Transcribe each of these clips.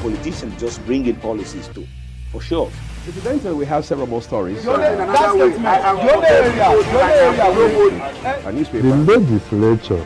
politicians just bring in policies too, for sure. Incidentally, we have several more stories. The legislature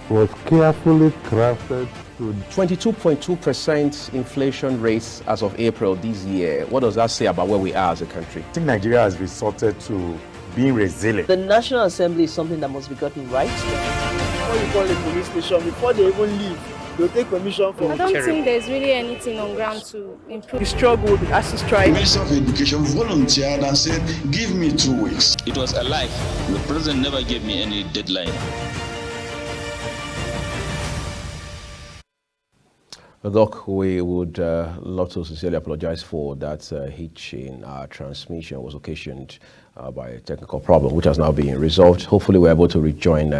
was carefully crafted to 22.2% inflation rates as of April this year. What does that say about where we are as a country? I think Nigeria has resorted to being resilient. The National Assembly is something that must be gotten right. Before you call a police station, before they even leave, they'll take permission from I don't think there's really anything on ground to improve. The struggle with the ASIS strike. The Minister of Education volunteered and said, give me 2 weeks. It was a lie. The president never gave me any deadline. Doc, we would love to sincerely apologize for that hitch in our transmission was occasioned by a technical problem, which has now been resolved. Hopefully, we're able to rejoin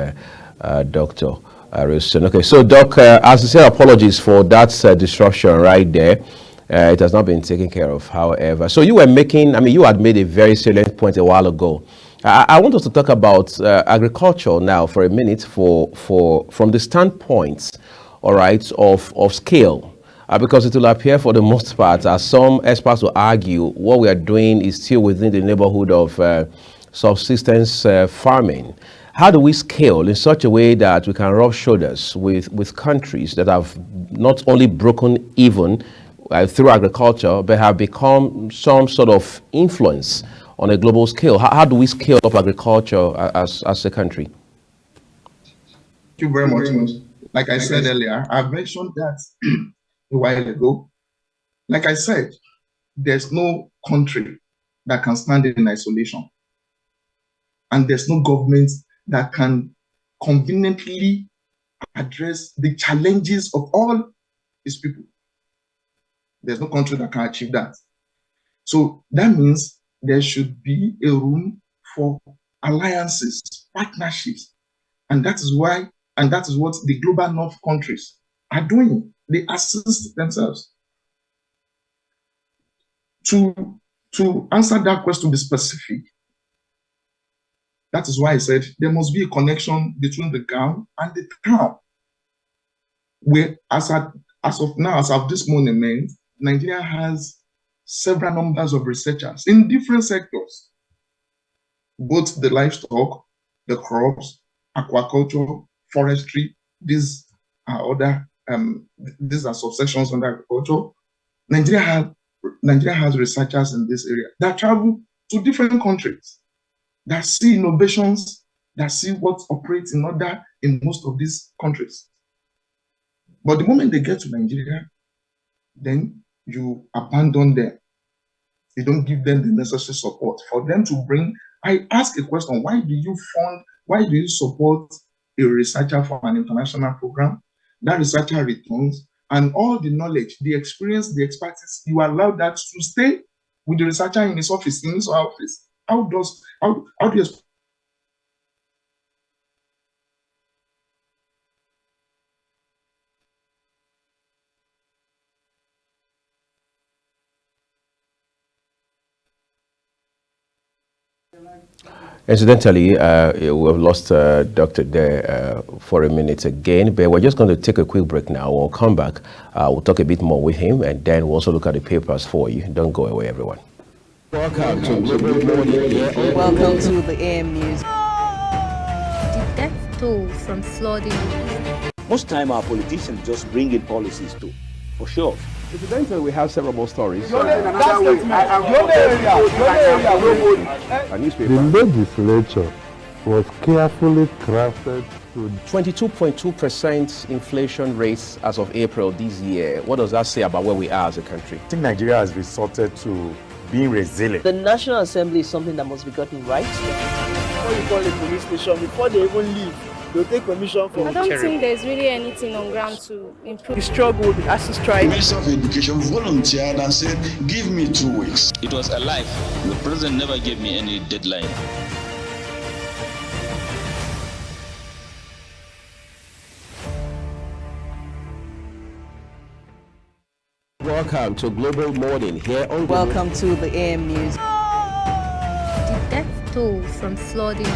Dr. Wilson. Okay, so Doc, as I said, apologies for that disruption right there. It has not been taken care of, however. So you were making, you had made a very salient point a while ago. I want us to talk about agriculture now for a minute from the standpoint, all right, of scale. Because it will appear for the most part, as some experts will argue, what we are doing is still within the neighborhood of subsistence farming. How do we scale in such a way that we can rub shoulders with countries that have not only broken even through agriculture, but have become some sort of influence on a global scale? How do we scale up agriculture as a country? Thank you very much. Like I said earlier, I've mentioned that a while ago. Like I said, there's no country that can stand in isolation. And there's no government that can conveniently address the challenges of all its people. There's no country that can achieve that. So that means there should be a room for alliances, partnerships. And that is what the global north countries are doing. They assist themselves. To answer that question, to be specific, that is why I said there must be a connection between the gown and the town. Where, as of this moment, Nigeria has several numbers of researchers in different sectors, both the livestock, the crops, aquaculture, forestry. These are subsections under agriculture. Nigeria has researchers in this area that travel to different countries, that see innovations, that see what operates in order in most of these countries. But the moment they get to Nigeria, then you abandon them. You don't give them the necessary support for them to bring. I ask a question: why do you support a researcher for an international program? That researcher returns, and all the knowledge, the experience, the expertise, you allow that to stay with the researcher in his office, How do you Incidentally, we've lost Doctor there for a minute again, but we're just going to take a quick break now. We'll come back. We'll talk a bit more with him, and then we'll also look at the papers for you. Don't go away, everyone. Welcome to Global Morning. Welcome to the AM News. The death toll from flooding. Most time our politicians just bring in policies too, for sure. Incidentally, we have several more stories. the legislature was carefully crafted to 22.2% inflation rates as of April this year. What does that say about where we are as a country? I think Nigeria has resorted to being resilient. The National Assembly is something that must be gotten right. Before you call a police station, before they even leave, they'll take permission from I don't think there's really anything on ground to improve. The struggle with the ASIS strike. The Minister of Education volunteered and said, give me 2 weeks. It was a lie. The president never gave me any deadline. Welcome to Global Morning here on. Welcome to the AM News. The death toll from flooding.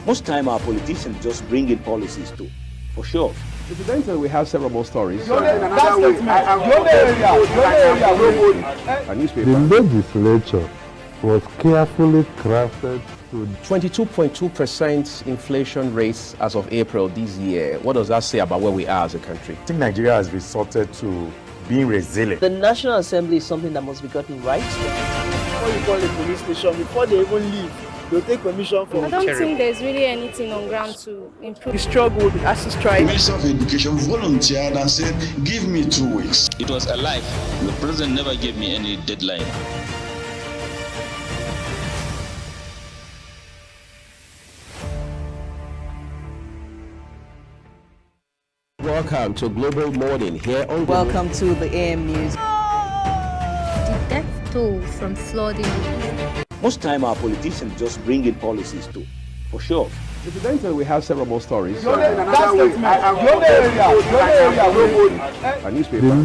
Most time our politicians just bring in policies too, for sure. Incidentally, we have several more stories. The legislature was carefully crafted to 22.2% inflation rates as of April this year. What does that say about where we are as a country? I think Nigeria has resorted to being resilient. The National Assembly is something that must be gotten right. Before you call a police station, before they even leave, they'll take permission from I don't think there's really anything on ground to improve. the struggle with the ASIS The strike. Minister of Education volunteered and said, give me 2 weeks. It was a lie. The president never gave me any deadline. Welcome to Global Morning here on Welcome to the AM News. The death toll from flooding. Most time our politicians just bring in policies too, for sure. Incidentally, we have several more stories. the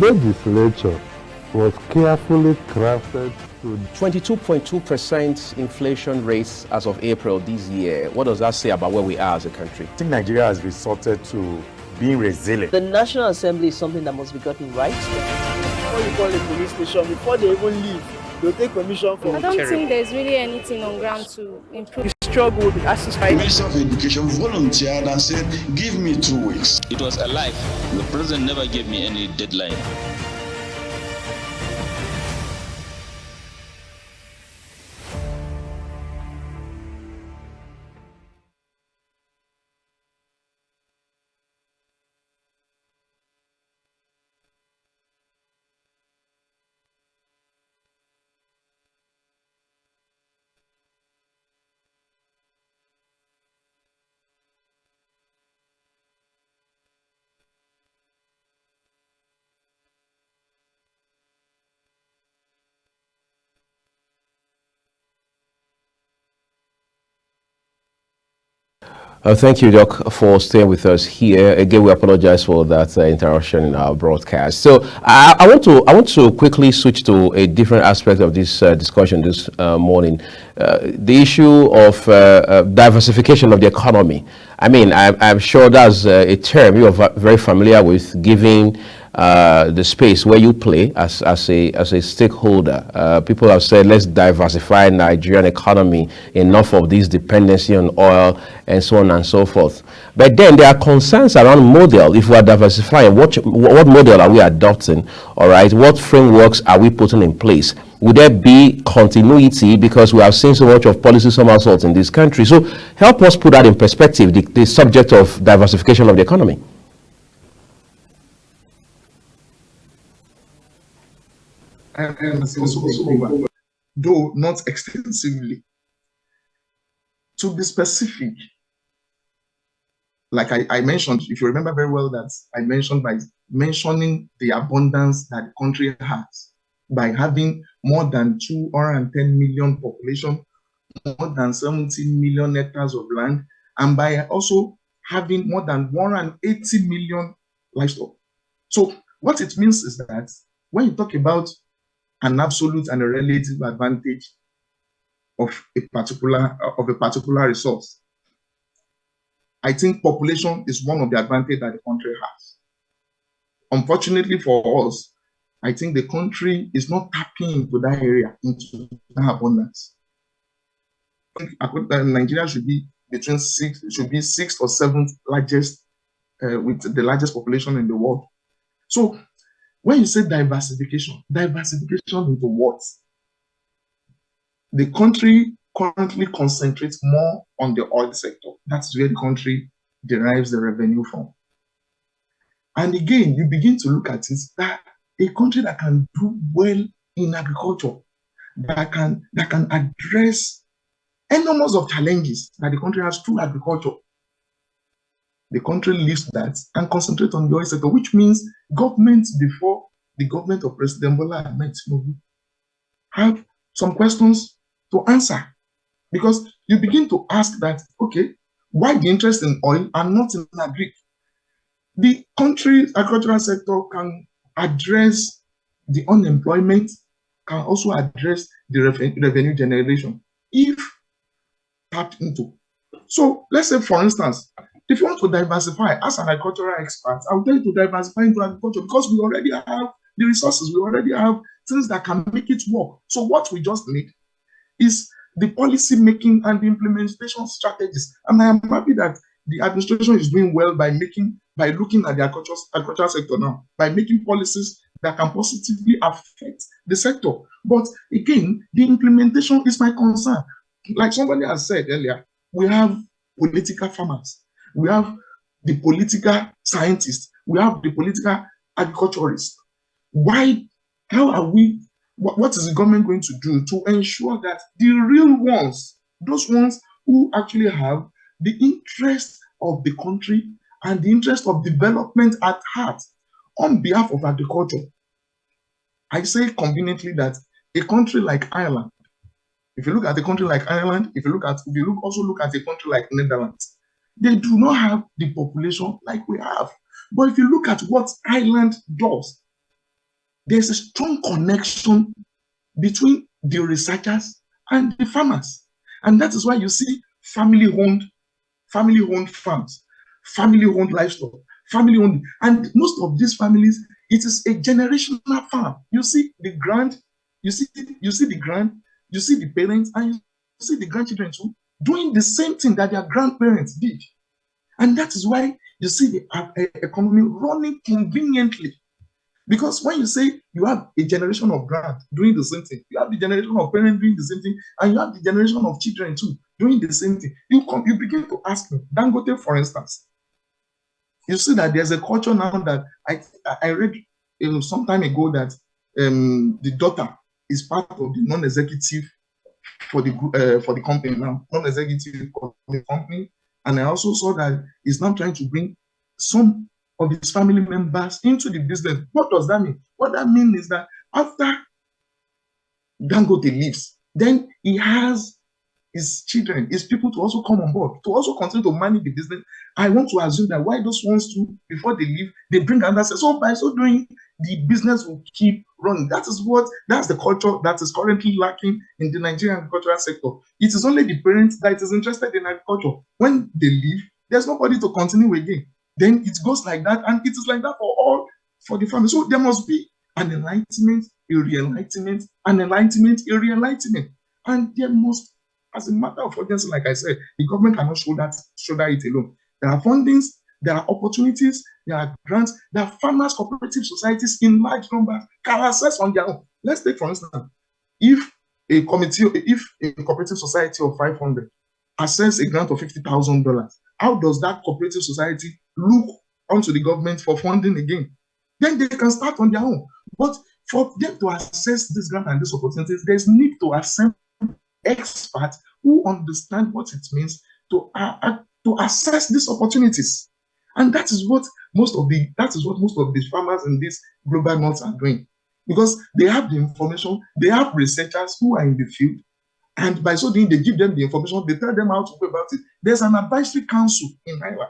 legislature was carefully crafted to 22.2% inflation rates as of April this year. What does that say about where we are as a country? I think Nigeria has resorted to being resilient. The National Assembly is something that must be gotten right. Before you call a police station, before they even leave, they'll take permission from I don't think there's really anything on ground to improve. the struggle with the ASIS The strike. Minister of Education volunteered and said, give me 2 weeks. It was a lie. The president never gave me any deadline. Thank you, Doc, for staying with us here. Again, we apologize for that interruption in our broadcast. So I want to quickly switch to a different aspect of this discussion this morning. The issue of diversification of the economy. I mean, I'm sure that's a term you're very familiar with, giving the space where you play as a stakeholder. People have said, let's diversify Nigerian economy, enough of this dependency on oil and so on and so forth. But then there are concerns around model. If we are diversifying, what model are we adopting? All right, what frameworks are we putting in place? Would there be continuity, because we have seen so much of policy somersaults in this country? So help us put that in perspective, the subject of diversification of the economy. Though not extensively. To be specific, like I mentioned, if you remember very well, that I mentioned by mentioning the abundance that the country has, by having more than 210 million population, more than 70 million hectares of land, and by also having more than 180 million livestock. So what it means is that when you talk about an absolute and a relative advantage of a particular resource, I think population is one of the advantages that the country has. Unfortunately for us, I think the country is not tapping into that area, into that abundance. I think Nigeria should be sixth or seventh largest, with the largest population in the world. So when you say diversification into what? The country currently concentrates more on the oil sector. That's where the country derives the revenue from. And again, you begin to look at it, that a country that can do well in agriculture, that can address enormous of challenges that the country has through agriculture, the country leaves that and concentrate on the oil sector, which means government before the government of President Bola Ahmed Tinubu have some questions to answer, because you begin to ask that, okay, why the interest in oil and not in agri? The country's agricultural sector can address the unemployment, can also address the revenue generation if tapped into. So let's say, for instance, if you want to diversify as an agricultural expert, I will tell you to diversify into agriculture because we already have the resources, we already have things that can make it work. So what we just need is the policy making and the implementation strategies. And I am happy that the administration is doing well by looking at the agricultural sector now, by making policies that can positively affect the sector. But again, the implementation is my concern. Like somebody has said earlier, we have political farmers, we have the political scientists, we have the political agriculturists. How are we, what is the government going to do to ensure that the real ones, those ones who actually have the interest of the country and the interest of development at heart on behalf of agriculture? I say conveniently that a country like Ireland, if you look at a country like Ireland, if you also look at a country like Netherlands, they do not have the population like we have. But if you look at what Ireland does, there's a strong connection between the researchers and the farmers. And that is why you see family-owned farms, family-owned livestock, family-owned, and most of these families, it is a generational farm. You see the parents, and you see the grandchildren too, doing the same thing that their grandparents did. And that is why you see the economy running conveniently. Because when you say you have a generation of grand doing the same thing, you have the generation of parents doing the same thing, and you have the generation of children too doing the same thing, you begin to ask me, Dangote, for instance, you see that there's a culture now that I read some time ago that the daughter is part of the non-executive for the company now, non-executive of the company, and I also saw that he's now trying to bring some of his family members into the business. What does that mean? What that means is that after Dangote leaves, then he has his children, his people to also come on board, to also continue to manage the business. I want to assume that why those ones too, before they leave, they bring another. So by so doing, the business will keep running. That's the culture that is currently lacking in the Nigerian agricultural sector. It is only the parents that is interested in agriculture. When they leave, there's nobody to continue again. Then it goes like that, and it is like that for the family. So there must be an enlightenment, a re-enlightenment, an enlightenment, a re-enlightenment. And there must, as a matter of urgency, like I said, the government cannot shoulder it alone. There are fundings, there are opportunities, there are grants, there are farmers' cooperative societies in large numbers can access on their own. Let's take, for instance, if a cooperative society of 500 access a grant of $50,000, how does that cooperative society look onto the government for funding again? Then they can start on their own. But for them to access this grant and these opportunities, there's need to assemble experts who understand what it means to assess these opportunities. And that is what most of the farmers in this global north are doing. Because they have the information, they have researchers who are in the field, and by so doing, they give them the information, they tell them how to go about it. There's an advisory council in Ireland.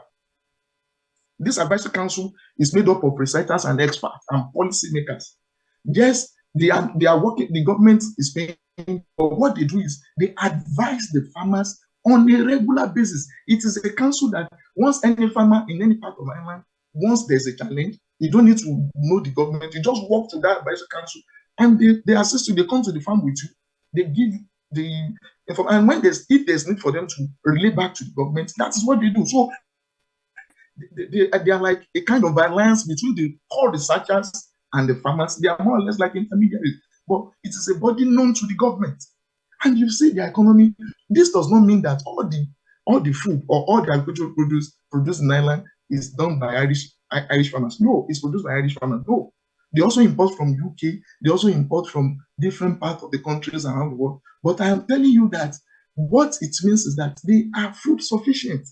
This advisory council is made up of researchers and experts and policymakers. Yes, they are working, the government is paying, but what they do is they advise the farmers on a regular basis. It is a council that once any farmer in any part of Ireland, once there's a challenge, you don't need to know the government, you just walk to that advisory council and they assist you, they come to the farm with you, they give and if there's need for them to relay back to the government, that is what they do. So they are like a kind of alliance between the core researchers and the farmers. They are more or less like intermediaries, but it is a body known to the government. And you see the economy. This does not mean that all the food or all the agricultural produce produced in Ireland is done by Irish farmers. No, it's produced by Irish farmers. No. They also import from UK. They also import from different parts of the countries around the world. But I am telling you that what it means is that they are food sufficient.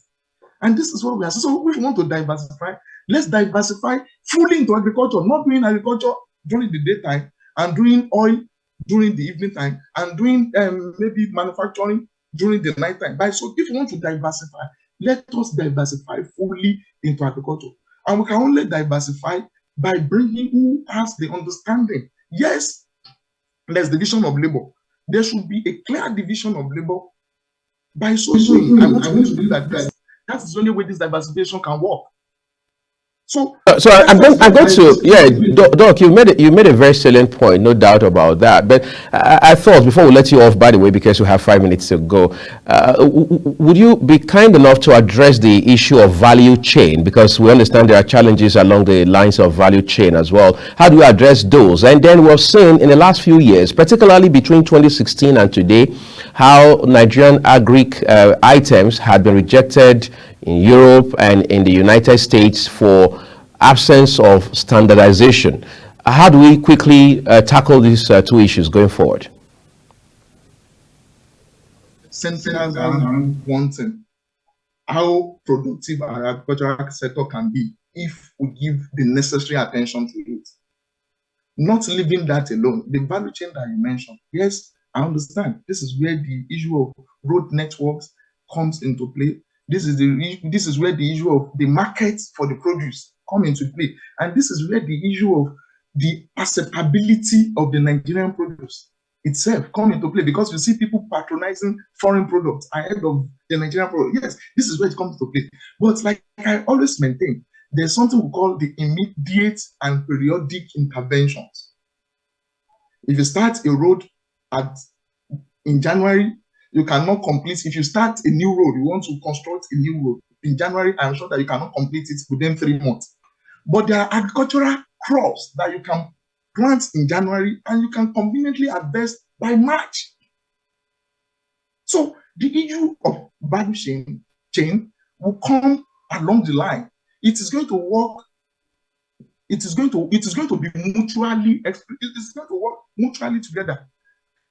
And this is what we are. So if we want to diversify, let's diversify fully into agriculture, not doing agriculture during the daytime and doing oil during the evening time and doing maybe manufacturing during the night time. So if we want to diversify, let us diversify fully into agriculture. And we can only diversify by bringing who has the understanding. Yes, there's division of labor. There should be a clear division of labor. By so doing, I want to believe that That's the only way this diversification can work. So I'm going to Doc, you made a very salient point, no doubt about that. But I thought, before we let you off, by the way, because we have 5 minutes to go, would you be kind enough to address the issue of value chain? Because we understand there are challenges along the lines of value chain as well. How do you address those? And then we're seeing in the last few years, particularly between 2016 and today, how Nigerian agric items had been rejected in Europe and in the United States for absence of standardization. How do we quickly tackle these two issues going forward? Centers around one thing: how productive our agricultural sector can be if we give the necessary attention to it. Not leaving that alone, the value chain that you mentioned, yes, I understand. This is where the issue of road networks comes into play. This is where the issue of the market for the produce come into play. And this is where the issue of the acceptability of the Nigerian produce itself come into play, because you see people patronizing foreign products ahead of the Nigerian product. Yes, this is where it comes into play. But like I always maintain, there's something we call the immediate and periodic interventions. If you start a road in January, you cannot complete. If you start a new road, you want to construct a new road in January, I'm sure that you cannot complete it within 3 months. But there are agricultural crops that you can plant in January and you can conveniently harvest by March. So the issue of value chain will come along the line. It is going to work. It is going to be mutually. It is going to work mutually together.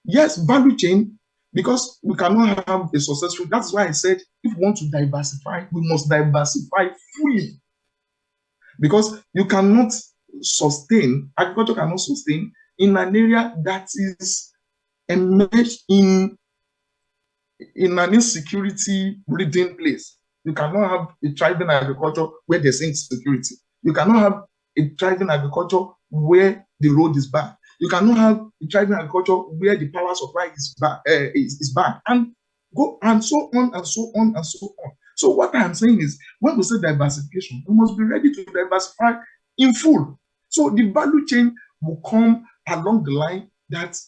Yes, value chain, because we cannot have a successful. That's why I said if we want to diversify, we must diversify fully. Because you cannot sustain, agriculture cannot sustain in an area that is enmeshed in an insecurity-ridden place. You cannot have a thriving agriculture where there's insecurity. You cannot have a thriving agriculture where the road is bad. You cannot have a thriving agriculture where the power supply is bad, and go and so on and so on and so on. So what I'm saying is, when we say diversification, we must be ready to diversify in full. So the value chain will come along the line that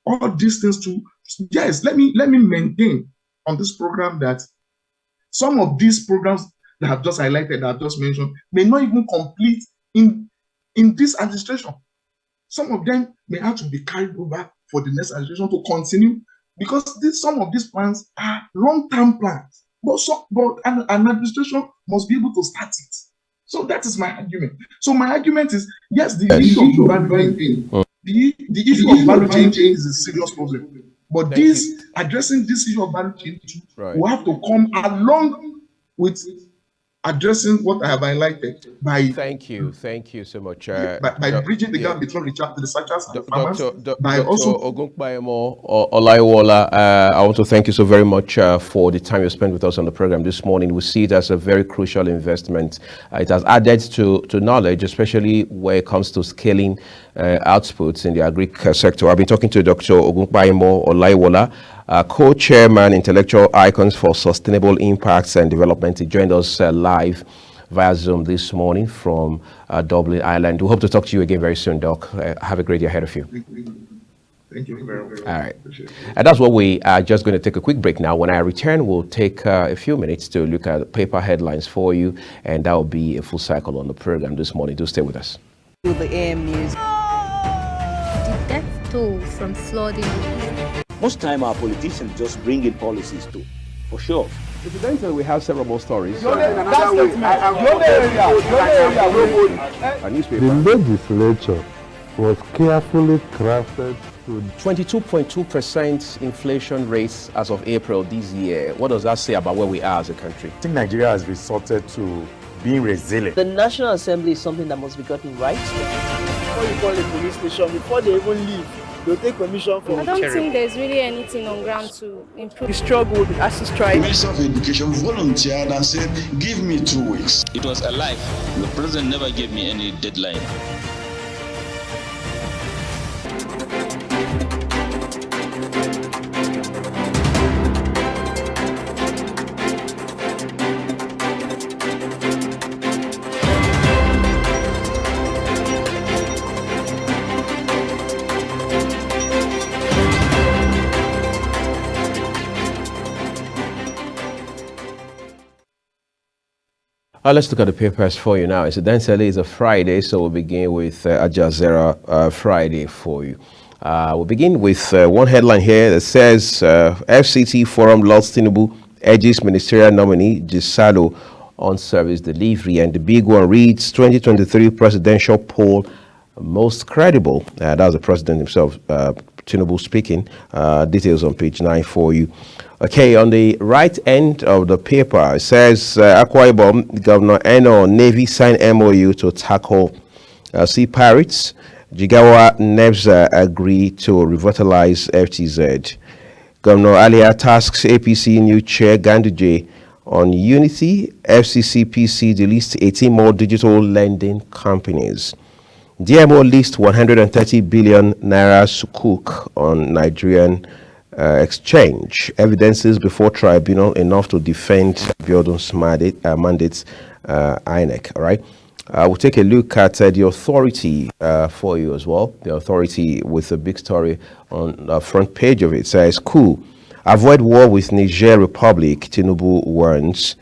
all these things too. Yes, let me maintain on this program that some of these programs that I've just highlighted, that I've just mentioned, may not even complete in this administration. Some of them may have to be carried over for the next administration to continue, because some of these plans are long-term plans. But an administration must be able to start it. So that is my argument. So my argument is, yes, the issue of value chain, the issue of value chain is a serious problem. But addressing this issue of value chain will have to come along with addressing what I have highlighted by. Thank you so much. By bridging the gap between researchers and farmers. Dr. OGUNPAIMO OLAWOLE, I want to thank you so very much for the time you spent with us on the program this morning. We see it as a very crucial investment. It has added to knowledge, especially when it comes to scaling outputs in the agric sector. I've been talking to Dr. OGUNPAIMO OLAWOLE, co-chairman, Intellectual Icons for Sustainable Impacts and Development. He joined us live via Zoom this morning from Dublin, Ireland. We hope to talk to you again very soon, Doc. Have a great day ahead of you. Thank you very much. All right. And that's what we are just going to take a quick break now. When I return, we'll take a few minutes to look at paper headlines for you, and that will be a full cycle on the program this morning. Do stay with us. To the AM news. The death toll from flooding. Most time our politicians just bring in policies too, for sure. Incidentally, we have several more stories. The legislature was carefully crafted to 22.2% inflation rates as of April this year. What does that say about where we are as a country? I think Nigeria has resorted to being resilient. The National Assembly is something that must be gotten right. Before you call a police station, before they even leave, they'll take permission from I don't think there's really anything on ground to improve. The struggle, the ASIS strike. The Minister of Education volunteered and said, give me 2 weeks. It was a lie. The president never gave me any deadline. Let's look at the papers for you now. Incidentally, it's a Friday, so we'll begin with Al Jazeera Friday for you. We'll begin with one headline here that says FCT Forum Lords Tinubu urges ministerial nominee Gisalo on service delivery. And the big one reads 2023 presidential poll most credible. That was the president himself, Tinubu speaking. Details on page 9 for you. Okay, on the right end of the paper, it says Akwa Ibom, Governor Eno Navy signed MOU to tackle sea pirates. Jigawa Nebza agree to revitalize FTZ. Governor Alia tasks APC new chair Ganduje on unity. FCCPC deletes 18 more digital lending companies. DMO lists 130 billion naira sukuk on Nigerian exchange. Evidences before tribunal enough to defend Biodun's mandates, INEC. All right. We'll take a look at the authority for you as well. The authority with a big story on the front page of it says, coup, avoid war with Niger Republic, Tinubu warns.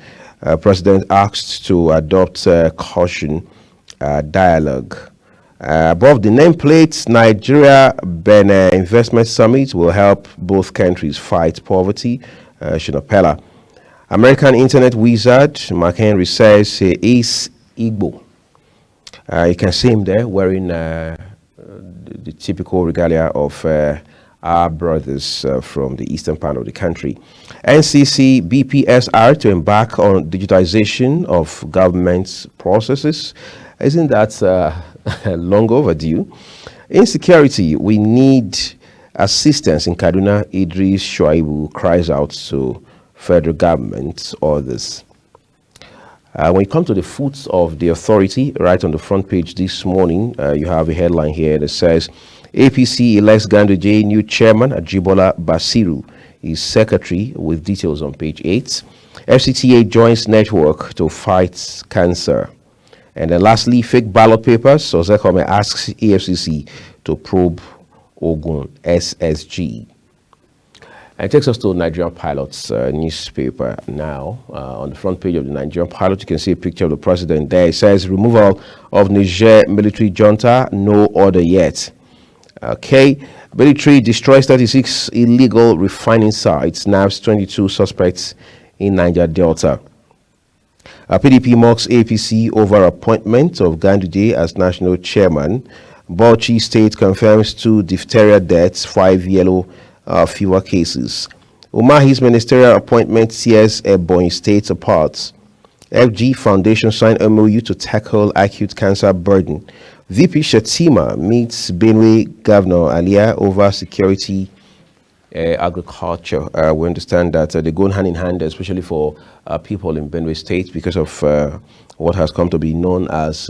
President asked to adopt caution dialogue. Above the nameplate, Nigeria-Benin Investment Summit will help both countries fight poverty. Shinapela. American Internet wizard Mark Henry says he is Igbo. You can see him there wearing the typical regalia of our brothers from the eastern part of the country. NCC BPSR to embark on digitization of government processes. Isn't that long overdue? Insecurity, we need assistance in Kaduna. Idris Shuaibu cries out to federal government, others. When it comes to the fruits of the authority, right on the front page this morning, you have a headline here that says, APC elects Ganduje new chairman, Ajibola Basiru is secretary, with details on page 8. FCTA joins network to fight cancer. And then lastly, fake ballot papers. So Zekome asks EFCC to probe Ogun SSG. And it takes us to Nigerian Pilot's newspaper now. On the front page of the Nigerian Pilot, you can see a picture of the president there. It says, removal of Niger military junta, no order yet. Okay, military destroys 36 illegal refining sites, nabs 22 suspects in Niger Delta. PDP mocks APC over appointment of Ganduje as national chairman. Bauchi State confirms 2 diphtheria deaths, 5 yellow fever cases. Umahi's ministerial appointment tears Ebonyi State apart. FG Foundation signed MOU to tackle acute cancer burden. VP Shetima meets Benue Governor Alia over security agriculture. We understand that they go hand in hand, especially for people in Benue State, because of what has come to be known as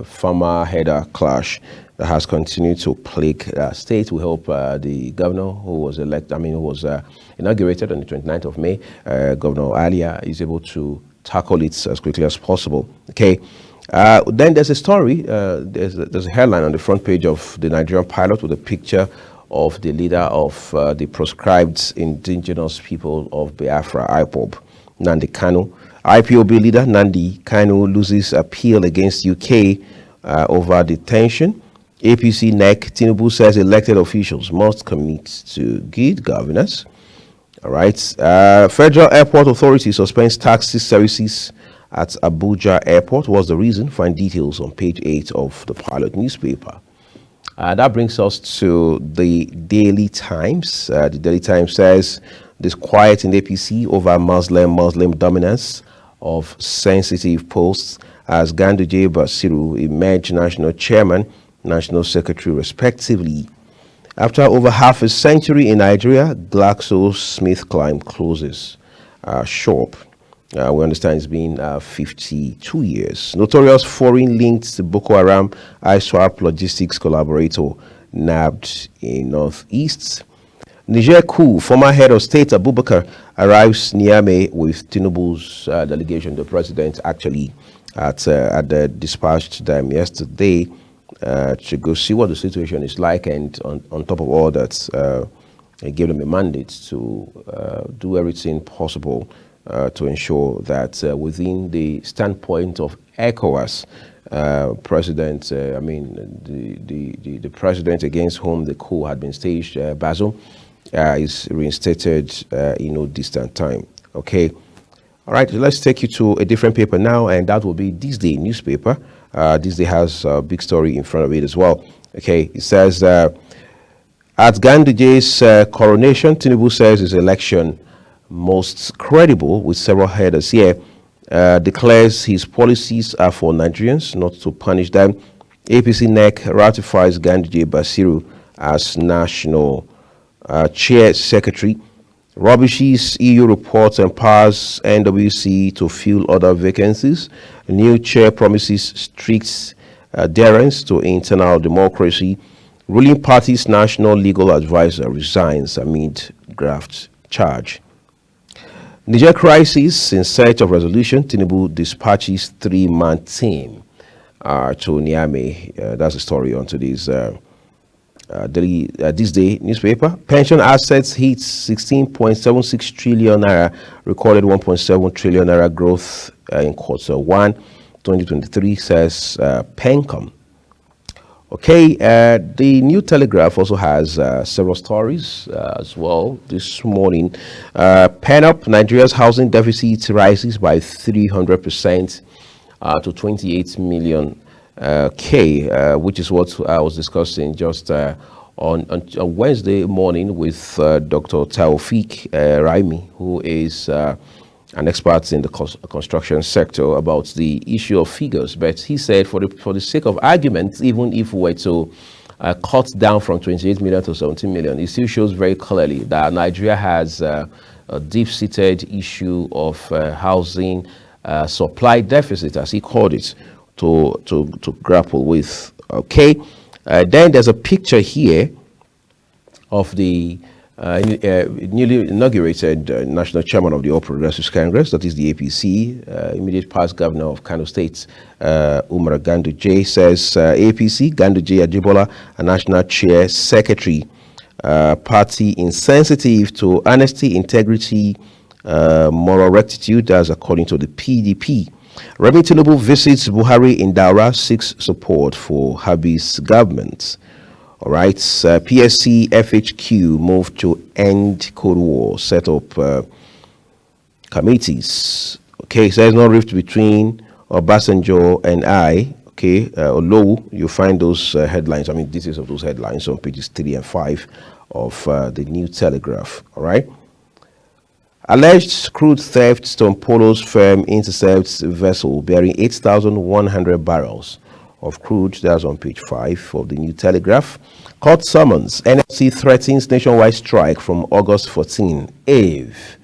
farmer header clash that has continued to plague state. We hope the governor who was inaugurated on the 29th of May, Governor Alia, is able to tackle it as quickly as possible. Okay. Then there's a story, there's a headline on the front page of the Nigerian Pilot with a picture of the leader of the proscribed indigenous people of Biafra, IPOB, Nandi Kanu. IPOB leader Nandi Kanu loses appeal against UK over detention. APC NEC, Tinubu says elected officials must commit to good governance. All right. Federal Airport Authority suspends taxi services at Abuja Airport. What's the reason? Find details on page 8 of the Pilot newspaper. That brings us to the Daily Times. The Daily Times says disquiet in APC over Muslim dominance of sensitive posts as Ganduje Basiru emerged national chairman, national secretary respectively. After over half a century in Nigeria, GlaxoSmithKline closes shop. We understand it's been 52 years. Notorious foreign-linked Boko Haram ISWAP logistics collaborator nabbed in Northeast. Niger coup, former head of state Abubakar arrives Niamey with Tinubu's delegation. The president actually at the dispatched them yesterday to go see what the situation is like, and on top of all that, gave them a mandate to do everything possible to ensure that within the standpoint of ECOWAS, the president against whom the coup had been staged, Bazoum, is reinstated in no distant time. Okay. All right, let's take you to a different paper now, and that will be This Day newspaper. This Day has a big story in front of it as well. Okay, it says, at Ganduje's coronation, Tinubu says his election most credible, with several headers here. Declares his policies are for Nigerians, not to punish them. APC NEC ratifies Ganduje Basiru as national chair secretary. Rubbishes EU report empowers NWC to fill other vacancies. A new chair promises strict adherence to internal democracy. Ruling party's national legal advisor resigns amid graft charge. Niger crisis in search of resolution. Tinubu dispatches three-man team to Niamey. That's the story on today's This Day newspaper. Pension assets hits 16.76 trillion naira, recorded 1.7 trillion naira growth in quarter 1 2023, says Pencom. Okay, the New Telegraph also has several stories as well this morning. Pen up, Nigeria's housing deficit rises by 300% to 28 million which is what I was discussing just on Wednesday morning with Dr. Taufik Raimi, who is an expert in the construction sector, about the issue of figures. But he said, for the sake of argument, even if we were to cut down from 28 million to 17 million, it still shows very clearly that Nigeria has a deep-seated issue of housing supply deficit, as he called it, to grapple with. Okay, then there's a picture here of the newly inaugurated national chairman of the All Progressives Congress, that is the APC, immediate past governor of Kano State, Umar Ganduje, says APC, Ganduje Ajibola, a national chair secretary, party insensitive to honesty, integrity, moral rectitude, as according to the PDP. Remi Tinubu visits Buhari in Daura, seeks support for Habib's government. All right, PSC FHQ moved to end Cold War, set up committees. Okay, so there's no rift between Obasanjo and I. Okay, OLAWOLE, you find those headlines, details of those headlines on pages 3 and 5 of the New Telegraph. All right. Alleged crude theft. Tom Polo's firm intercepts vessel bearing 8,100 barrels of crude. That's on page 5 of the New Telegraph. Court summons. NLC threatens nationwide strike from August 14. Eve.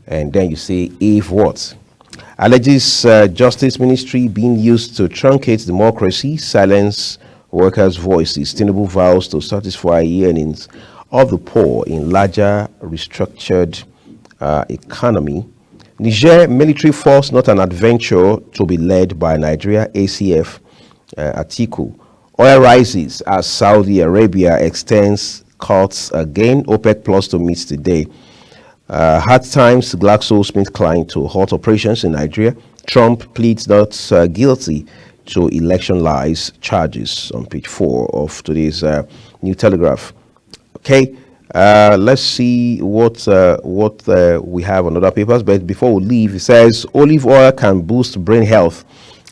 And then you say, Eve what? Alleges Justice Ministry being used to truncate democracy, silence workers' voices. Tinubu vows to satisfy yearnings of the poor in larger restructured economy. Niger military force not an adventure to be led by Nigeria. ACF Atiku. Oil rises as Saudi Arabia extends cuts again. OPEC plus to meet today. Hard times. GlaxoSmithKline to halt operations in Nigeria. Trump pleads not guilty to election lies charges, on page 4 of today's New Telegraph. Okay. Let's see what we have on other papers. But before we leave, it says olive oil can boost brain health.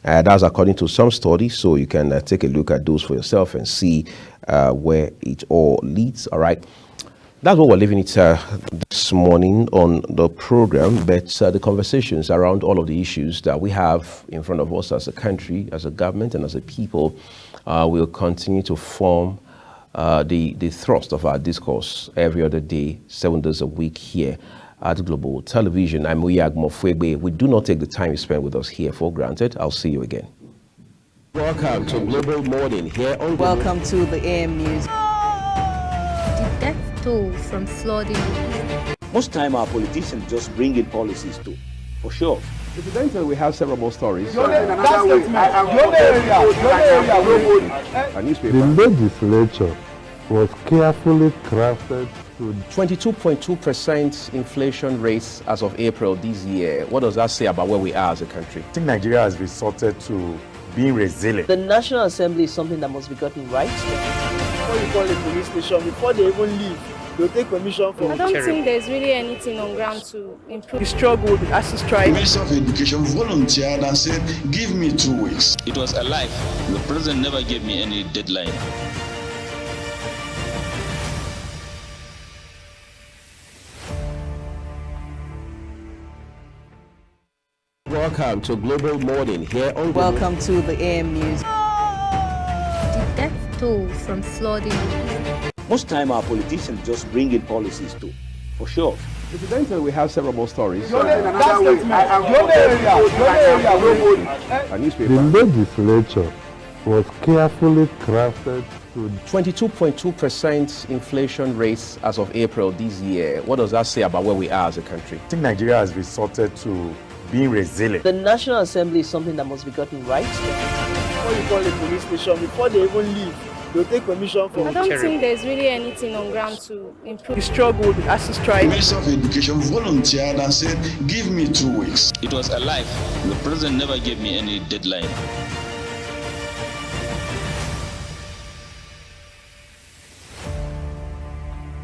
That's according to some studies. So you can take a look at those for yourself and see where it all leads. All right. That's what we're leaving it this morning on the program. But the conversations around all of the issues that we have in front of us as a country, as a government, and as a people will continue to form the thrust of our discourse every other day, 7 days a week here at Global Television. I'm Uyag Mofwegbe. We do not take the time you spend with us here for granted. I'll see you again. Welcome to Global Morning here on Welcome to the AM News. The death toll from flooding. Most time our politicians just bring in policies too, for sure. Incidentally, we have several more stories. The legislature was carefully crafted to 22.2% inflation rates as of April this year. What does that say about where we are as a country? I think Nigeria has resorted to being resilient. The National Assembly is something that must be gotten right. Before you call a police station, before they even leave, they'll take permission from I don't think there's really anything on ground to improve. the struggle with the ASIS strike. The Minister of Education volunteered and said, give me 2 weeks. It was a lie. The president never gave me any deadline. Welcome to Global Morning here on Welcome to the AM News. The death toll from flooding. Most time our politicians just bring in policies to, for sure. Incidentally, we have several more stories. the legislature was carefully crafted to 22.2% inflation rates as of April this year. What does that say about where we are as a country? I think Nigeria has resorted to being resilient. The National Assembly is something that must be gotten right. Before you call a police station, before they even leave, they'll take permission from I don't think there's really anything on ground to improve. the struggle with the ASIS The strike. Minister of Education volunteered and said, give me 2 weeks. It was a lie. The president never gave me any deadline.